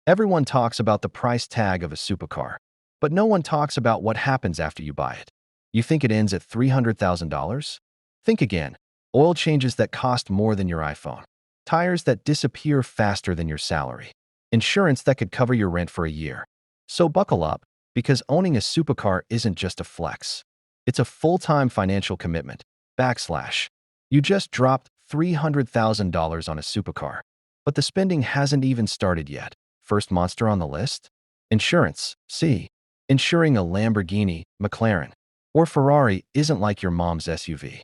Everyone talks about the price tag of a supercar, but no one talks about what happens after you buy it. You think it ends at $300,000? Think again. Oil changes that cost more than your iPhone. Tires that disappear faster than your salary. Insurance that could cover your rent for a year. So buckle up, because owning a supercar isn't just a flex. It's a full-time financial commitment. You just dropped $300,000 on a supercar. But the spending hasn't even started yet. First monster on the list? Insurance. See, insuring a Lamborghini, McLaren, or Ferrari isn't like your mom's SUV.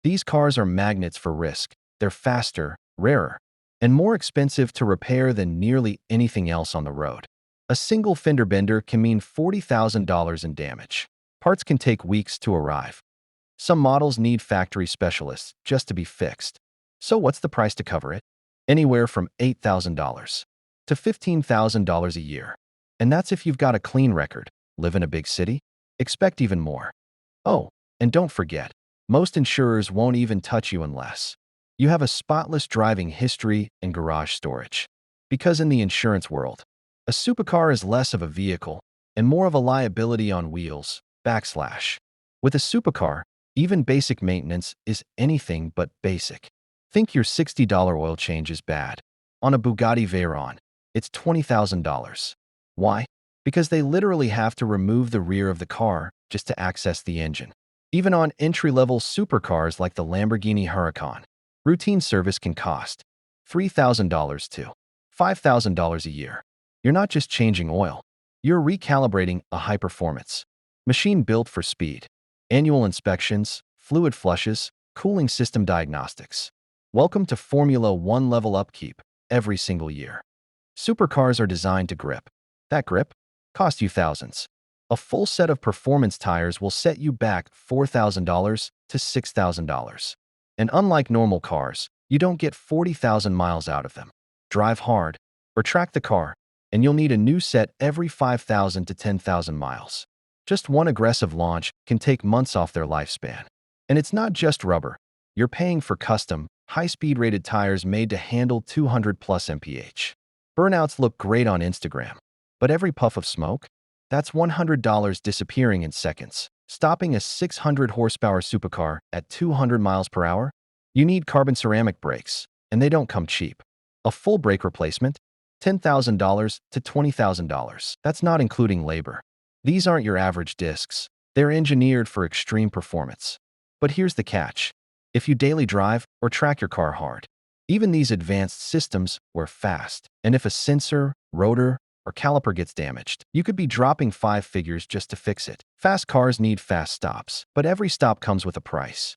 These cars are magnets for risk. They're faster, rarer, and more expensive to repair than nearly anything else on the road. A single fender bender can mean $40,000 in damage. Parts can take weeks to arrive. Some models need factory specialists just to be fixed. So what's the price to cover it? Anywhere from $8,000 to $15,000 a year. And that's if you've got a clean record, live in a big city. Expect even more. Oh, and don't forget, most insurers won't even touch you unless you have a spotless driving history and garage storage. Because in the insurance world, a supercar is less of a vehicle and more of a liability on wheels. With a supercar, even basic maintenance is anything but basic. Think your $60 oil change is bad. On a Bugatti Veyron, it's $20,000. Why? Because they literally have to remove the rear of the car just to access the engine. Even on entry-level supercars like the Lamborghini Huracan, routine service can cost $3,000 to $5,000 a year. You're not just changing oil. You're recalibrating a high-performance machine built for speed. Annual inspections, fluid flushes, cooling system diagnostics. Welcome to Formula One level upkeep every single year. Supercars are designed to grip. That grip costs you thousands. A full set of performance tires will set you back $4,000 to $6,000. And unlike normal cars, you don't get 40,000 miles out of them. Drive hard or track the car, and you'll need a new set every 5,000 to 10,000 miles. Just one aggressive launch can take months off their lifespan. And it's not just rubber. You're paying for custom, high-speed rated tires made to handle 200 plus mph. Burnouts look great on Instagram, but every puff of smoke? That's $100 disappearing in seconds. Stopping a 600 horsepower supercar at 200 miles per hour? You need carbon ceramic brakes, and they don't come cheap. A full brake replacement? $10,000 to $20,000. That's not including labor. These aren't your average discs. They're engineered for extreme performance. But here's the catch. If you daily drive or track your car hard, even these advanced systems wear fast. And if a sensor, rotor, or caliper gets damaged, you could be dropping 5 figures just to fix it. Fast cars need fast stops, but every stop comes with a price.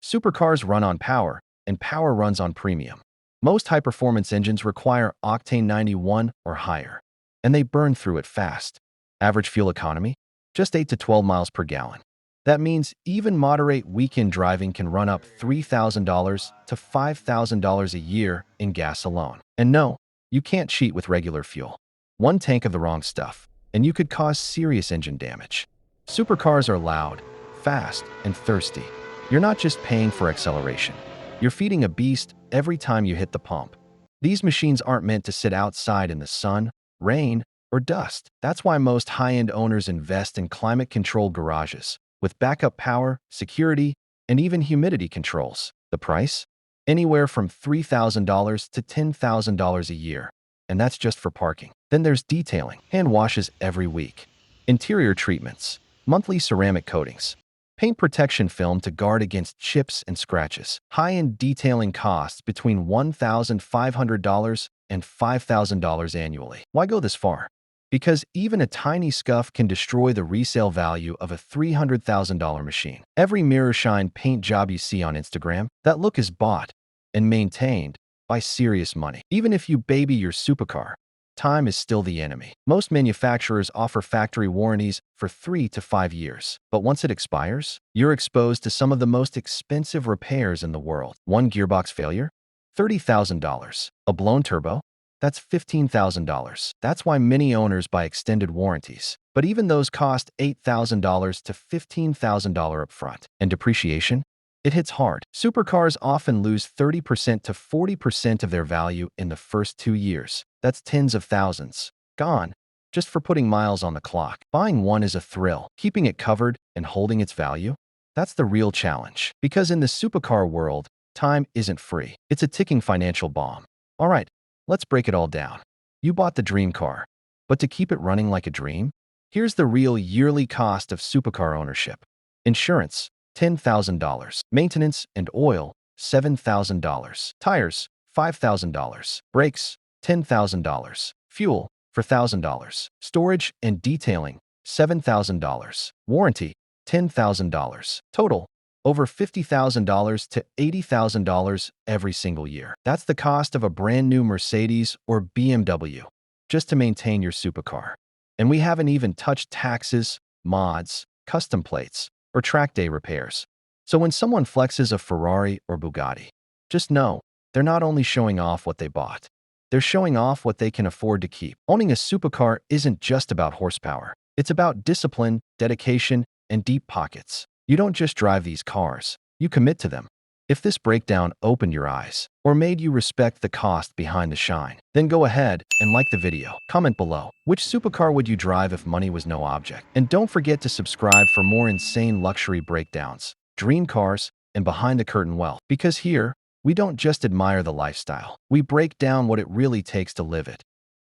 Supercars run on power, and power runs on premium. Most high-performance engines require octane 91 or higher, and they burn through it fast. Average fuel economy? Just 8 to 12 miles per gallon. That means even moderate weekend driving can run up $3,000 to $5,000 a year in gas alone. And no, you can't cheat with regular fuel. One tank of the wrong stuff, and you could cause serious engine damage. Supercars are loud, fast, and thirsty. You're not just paying for acceleration. You're feeding a beast every time you hit the pump. These machines aren't meant to sit outside in the sun, rain, or dust. That's why most high-end owners invest in climate-controlled garages, with backup power, security, and even humidity controls. The price? Anywhere from $3,000 to $10,000 a year. And that's just for parking. Then there's detailing, hand washes every week, interior treatments, monthly ceramic coatings, paint protection film to guard against chips and scratches. High-end detailing costs between $1,500 and $5,000 annually. Why go this far? Because even a tiny scuff can destroy the resale value of a $300,000 machine. Every mirror shine paint job you see on Instagram, that look is bought and maintained by serious money. Even if you baby your supercar, time is still the enemy. Most manufacturers offer factory warranties for 3 to 5 years. But once it expires, you're exposed to some of the most expensive repairs in the world. One gearbox failure? $30,000. A blown turbo? That's $15,000. That's why many owners buy extended warranties. But even those cost $8,000 to $15,000 upfront. And depreciation? It hits hard. Supercars often lose 30% to 40% of their value in the first 2 years. That's tens of thousands. Gone, just for putting miles on the clock. Buying one is a thrill. Keeping it covered and holding its value? That's the real challenge. Because in the supercar world, time isn't free. It's a ticking financial bomb. All right, let's break it all down. You bought the dream car, but to keep it running like a dream? Here's the real yearly cost of supercar ownership. Insurance, $10,000. Maintenance and oil, $7,000. Tires, $5,000. Brakes, $10,000. Fuel, $4,000. Storage and detailing, $7,000. Warranty, $10,000. Total, over $50,000 to $80,000 every single year. That's the cost of a brand new Mercedes or BMW just to maintain your supercar. And we haven't even touched taxes, mods, custom plates, or track day repairs. So when someone flexes a Ferrari or Bugatti, just know they're not only showing off what they bought, they're showing off what they can afford to keep. Owning a supercar isn't just about horsepower. It's about discipline, dedication, and deep pockets. You don't just drive these cars, you commit to them. If this breakdown opened your eyes or made you respect the cost behind the shine, then go ahead and like the video. Comment below, which supercar would you drive if money was no object? And don't forget to subscribe for more insane luxury breakdowns, dream cars, and behind the curtain wealth. Because here, we don't just admire the lifestyle, we break down what it really takes to live it.